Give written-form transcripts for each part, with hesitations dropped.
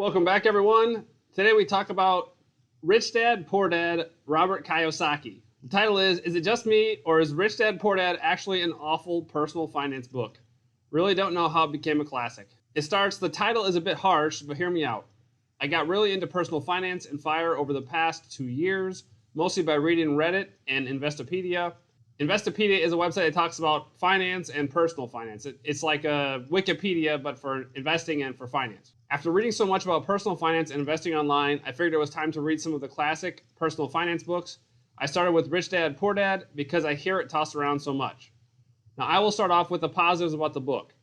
Welcome back, everyone. Today we talk about Rich Dad, Poor Dad, Robert Kiyosaki. The title is it just me, or is Rich Dad, Poor Dad actually an awful personal finance book? Really don't know how it became a classic. It starts, the title is a bit harsh, but hear me out. I got really into personal finance and FIRE over the past 2 years, mostly by reading Reddit and Investopedia. Investopedia is a website that talks about finance and personal finance. It's like a Wikipedia, but for investing and for finance. After reading so much about personal finance and investing online, I figured it was time to read some of the classic personal finance books. I started with Rich Dad, Poor Dad because I hear it tossed around so much. Now, I will start off with the positives about the book.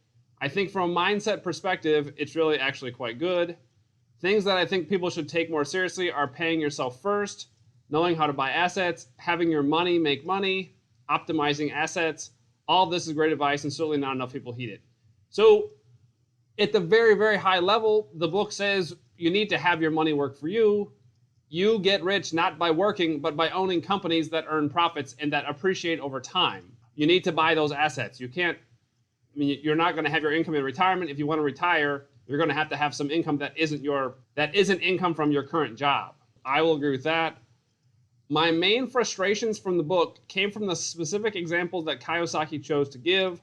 I think from a mindset perspective, it's really actually quite good. Things that I think people should take more seriously are paying yourself first, knowing how to buy assets, having your money make money, optimizing assets. All of this is great advice, and certainly not enough people heed it. So at the very, very high level, the book says you need to have your money work for you. You get rich not by working, but by owning companies that earn profits and that appreciate over time. You need to buy those assets. You're not going to have your income in retirement. If you want to retire, you're going to have some income that isn't income from your current job. I will agree with that. My main frustrations from the book came from the specific examples that Kiyosaki chose to give.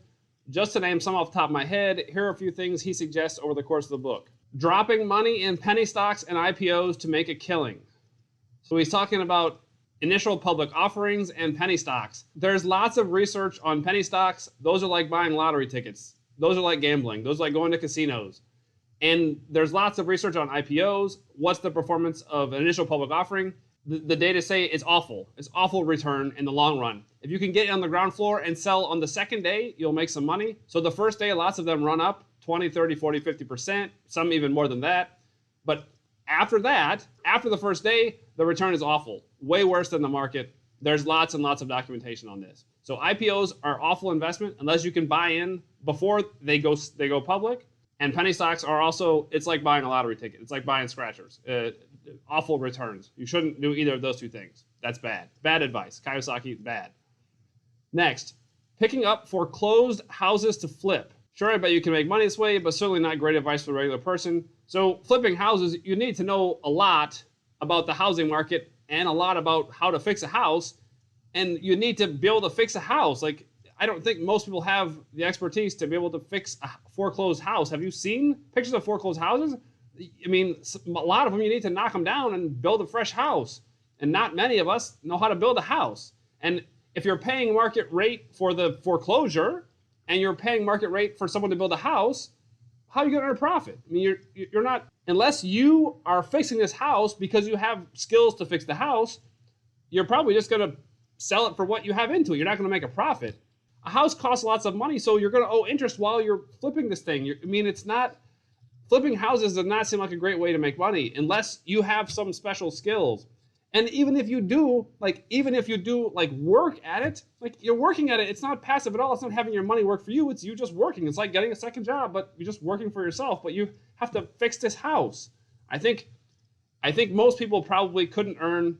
Just to name some off the top of my head, here are a few things he suggests over the course of the book. Dropping money in penny stocks and IPOs to make a killing. So he's talking about initial public offerings and penny stocks. There's lots of research on penny stocks. Those are like buying lottery tickets. Those are like gambling. Those are like going to casinos. And there's lots of research on IPOs. What's the performance of an initial public offering? The data say it's awful. It's awful return in the long run. If you can get on the ground floor and sell on the second day, you'll make some money. So the first day, lots of them run up 20, 30, 40, 50%, some even more than that. But after that, after the first day, the return is awful, way worse than the market. There's lots and lots of documentation on this. So IPOs are awful investment unless you can buy in before they go public. And penny stocks are also, it's like buying a lottery ticket. It's like buying scratchers. Awful returns. You shouldn't do either of those two things. That's bad. Bad advice. Kiyosaki, bad. Next, picking up foreclosed houses to flip. Sure, I bet you can make money this way, but certainly not great advice for the regular person. So flipping houses, you need to know a lot about the housing market and a lot about how to fix a house. And you need to be able to fix a house. Like, I don't think most people have the expertise to be able to fix a foreclosed house. Have you seen pictures of foreclosed houses? I mean, a lot of them, you need to knock them down and build a fresh house. And not many of us know how to build a house. And if you're paying market rate for the foreclosure and you're paying market rate for someone to build a house, how are you going to earn a profit? I mean, you're not, unless you are fixing this house because you have skills to fix the house, you're probably just going to sell it for what you have into it. You're not going to make a profit. A house costs lots of money, so you're going to owe interest while you're flipping this thing. Flipping houses does not seem like a great way to make money unless you have some special skills. And even if you do work at it, like you're working at it, it's not passive at all. It's not having your money work for you. It's you just working. It's like getting a second job, but you're just working for yourself, but you have to fix this house. I think most people probably couldn't earn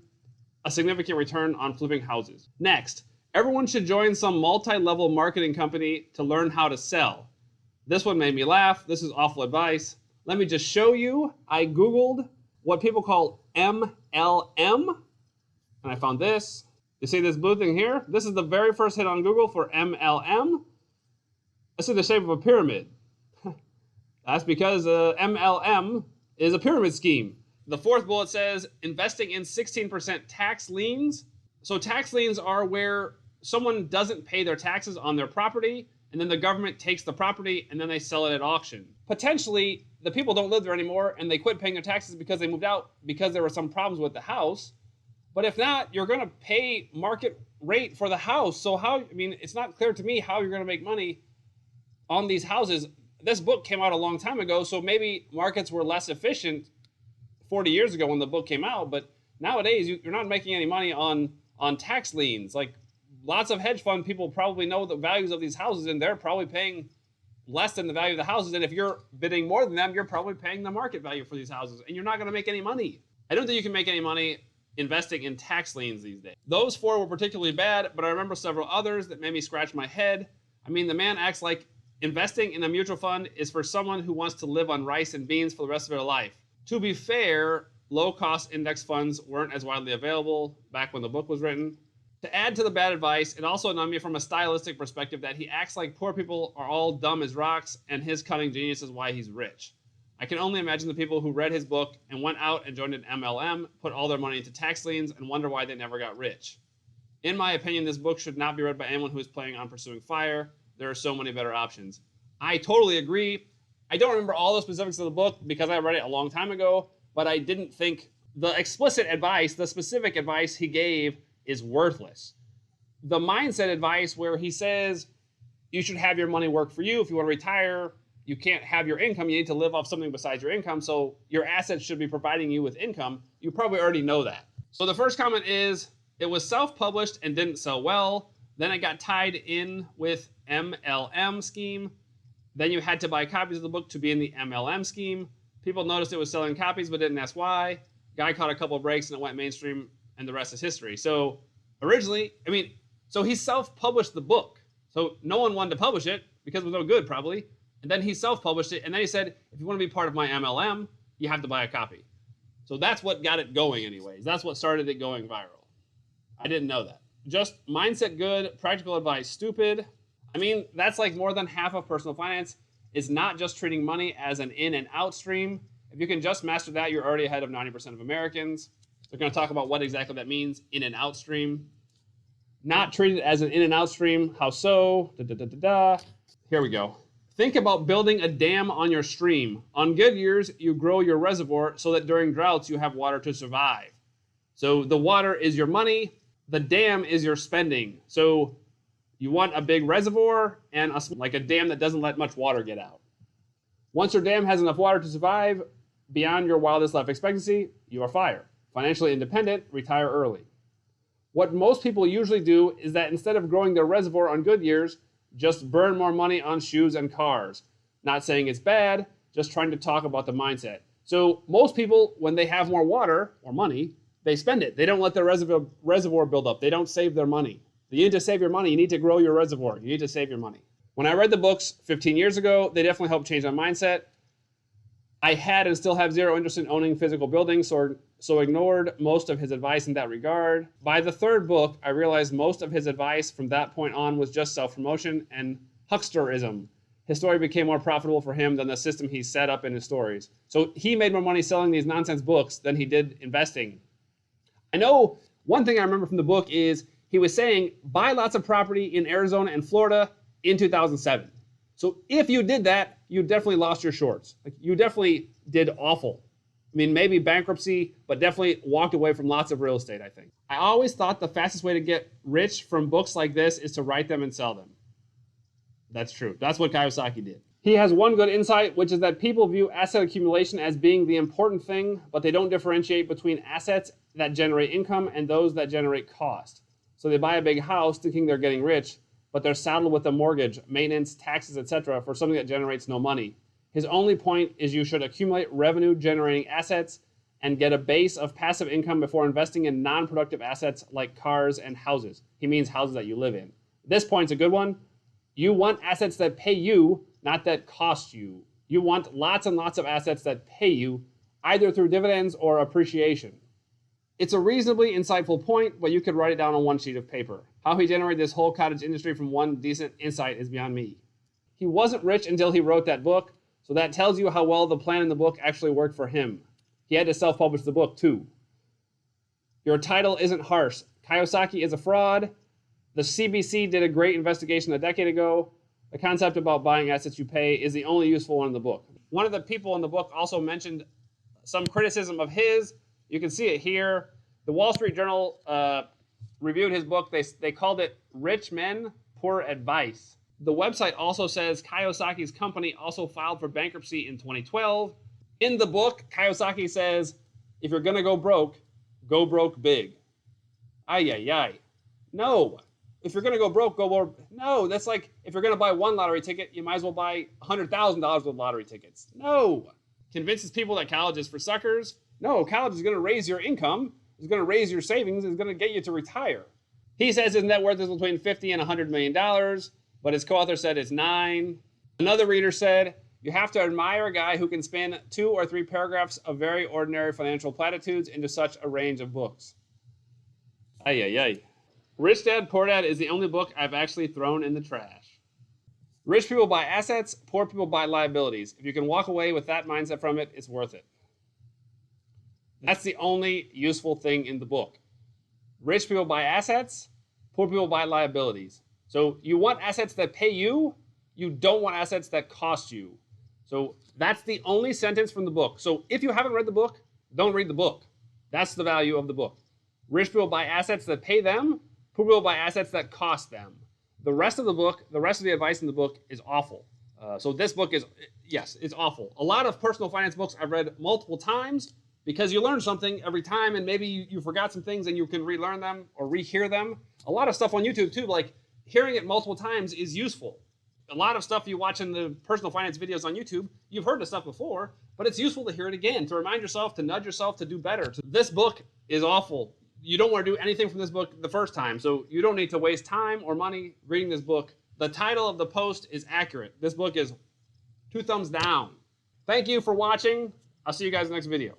a significant return on flipping houses. Next, everyone should join some multi-level marketing company to learn how to sell. This one made me laugh. This is awful advice. Let me just show you. I Googled what people call MLM, and I found this. You see this blue thing here? This is the very first hit on Google for MLM. This is the shape of a pyramid. That's because MLM is a pyramid scheme. The fourth bullet says investing in 16% tax liens. So tax liens are where someone doesn't pay their taxes on their property, and then the government takes the property and then they sell it at auction. Potentially, the people don't live there anymore and they quit paying their taxes because they moved out because there were some problems with the house. But if not, you're going to pay market rate for the house. So it's not clear to me how you're going to make money on these houses. This book came out a long time ago, so maybe markets were less efficient 40 years ago when the book came out, but nowadays you're not making any money on tax liens. Like, lots of hedge fund people probably know the values of these houses, and they're probably paying less than the value of the houses. And if you're bidding more than them, you're probably paying the market value for these houses, and you're not going to make any money. I don't think you can make any money investing in tax liens these days. Those four were particularly bad, but I remember several others that made me scratch my head. I mean, the man acts like investing in a mutual fund is for someone who wants to live on rice and beans for the rest of their life. To be fair, low-cost index funds weren't as widely available back when the book was written. To add to the bad advice, it also annoyed me from a stylistic perspective that he acts like poor people are all dumb as rocks and his cunning genius is why he's rich. I can only imagine the people who read his book and went out and joined an MLM, put all their money into tax liens, and wonder why they never got rich. In my opinion, this book should not be read by anyone who is planning on pursuing FIRE. There are so many better options. I totally agree. I don't remember all the specifics of the book because I read it a long time ago, but I didn't think the explicit advice, the specific advice he gave is worthless. The mindset advice where he says you should have your money work for you. If you want to retire, you can't have your income. You need to live off something besides your income. So your assets should be providing you with income. You probably already know that. So the first comment is it was self-published and didn't sell well. Then it got tied in with MLM scheme. Then you had to buy copies of the book to be in the MLM scheme. People noticed it was selling copies but didn't ask why. Guy caught a couple of breaks and it went mainstream and the rest is history. So originally, so he self-published the book. So no one wanted to publish it because it was no good probably. And then he self-published it and then he said, if you want to be part of my MLM, you have to buy a copy. So that's what got it going anyways. That's what started it going viral. I didn't know that. Just mindset good, practical advice stupid. That's like more than half of personal finance is not just treating money as an in and out stream. If you can just master that, you're already ahead of 90% of Americans. We're going to talk about what exactly that means, in and out stream. Not treat it as an in and out stream. How so? Here we go. Think about building a dam on your stream. On good years, you grow your reservoir so that during droughts, you have water to survive. So the water is your money. The dam is your spending. So you want a big reservoir and like a dam that doesn't let much water get out. Once your dam has enough water to survive beyond your wildest life expectancy, you are FIRE. Financially independent, retire early. What most people usually do is that instead of growing their reservoir on good years, just burn more money on shoes and cars. Not saying it's bad, just trying to talk about the mindset. So most people, when they have more water or money, they spend it. They don't let their reservoir build up. They don't save their money. You need to save your money. You need to grow your reservoir. You need to save your money. When I read the books 15 years ago, they definitely helped change my mindset. I had and still have zero interest in owning physical buildings, so ignored most of his advice in that regard. By the third book, I realized most of his advice from that point on was just self-promotion and hucksterism. His story became more profitable for him than the system he set up in his stories. So he made more money selling these nonsense books than he did investing. I know one thing I remember from the book is he was saying, buy lots of property in Arizona and Florida in 2007. So if you did that, you definitely lost your shorts. Like, you definitely did awful. Maybe bankruptcy, but definitely walked away from lots of real estate, I think. I always thought the fastest way to get rich from books like this is to write them and sell them. That's true. That's what Kiyosaki did. He has one good insight, which is that people view asset accumulation as being the important thing, but they don't differentiate between assets that generate income and those that generate cost. So they buy a big house thinking they're getting rich, but they're saddled with a mortgage, maintenance, taxes, etc. for something that generates no money. His only point is you should accumulate revenue-generating assets and get a base of passive income before investing in non-productive assets like cars and houses. He means houses that you live in. This point's a good one. You want assets that pay you, not that cost you. You want lots and lots of assets that pay you, either through dividends or appreciation. It's a reasonably insightful point, but you could write it down on one sheet of paper. How he generated this whole cottage industry from one decent insight is beyond me. He wasn't rich until he wrote that book, so that tells you how well the plan in the book actually worked for him. He had to self-publish the book too. Your title isn't harsh. Kiyosaki is a fraud. The CBC did a great investigation a decade ago. The concept about buying assets you pay is the only useful one in the book. One of the people in the book also mentioned some criticism of his. You can see it here. The Wall Street Journal reviewed his book. They called it Rich Men, Poor Advice. The website also says Kiyosaki's company also filed for bankruptcy in 2012. In the book, Kiyosaki says, if you're going to go broke big. Ay, ay, ay. No. If you're going to go broke, No, that's like if you're going to buy one lottery ticket, you might as well buy $100,000 worth of lottery tickets. No. Convinces people that college is for suckers. No, college is going to raise your income, is going to raise your savings, is going to get you to retire. He says his net worth is between $50 and $100 million, but his co-author said it's $9. Another reader said, You have to admire a guy who can spin 2 or 3 paragraphs of very ordinary financial platitudes into such a range of books. Ay, ay, ay. Rich Dad, Poor Dad is the only book I've actually thrown in the trash. Rich people buy assets, poor people buy liabilities. If you can walk away with that mindset from it, it's worth it. That's the only useful thing in the book. Rich people buy assets, poor people buy liabilities. So you want assets that pay you, you don't want assets that cost you. So that's the only sentence from the book. So if you haven't read the book, don't read the book. That's the value of the book. Rich people buy assets that pay them, poor people buy assets that cost them. The rest of the book, the rest of the advice in the book is awful. So this book is, yes, it's awful. A lot of personal finance books I've read multiple times because you learn something every time, and maybe you forgot some things and you can relearn them or rehear them. A lot of stuff on YouTube too, like hearing it multiple times is useful. A lot of stuff you watch in the personal finance videos on YouTube, you've heard the stuff before, but it's useful to hear it again, to remind yourself, to nudge yourself to do better. This book is awful. You don't want to do anything from this book the first time, so you don't need to waste time or money reading this book. The title of the post is accurate. This book is 2 thumbs down. Thank you for watching. I'll see you guys in the next video.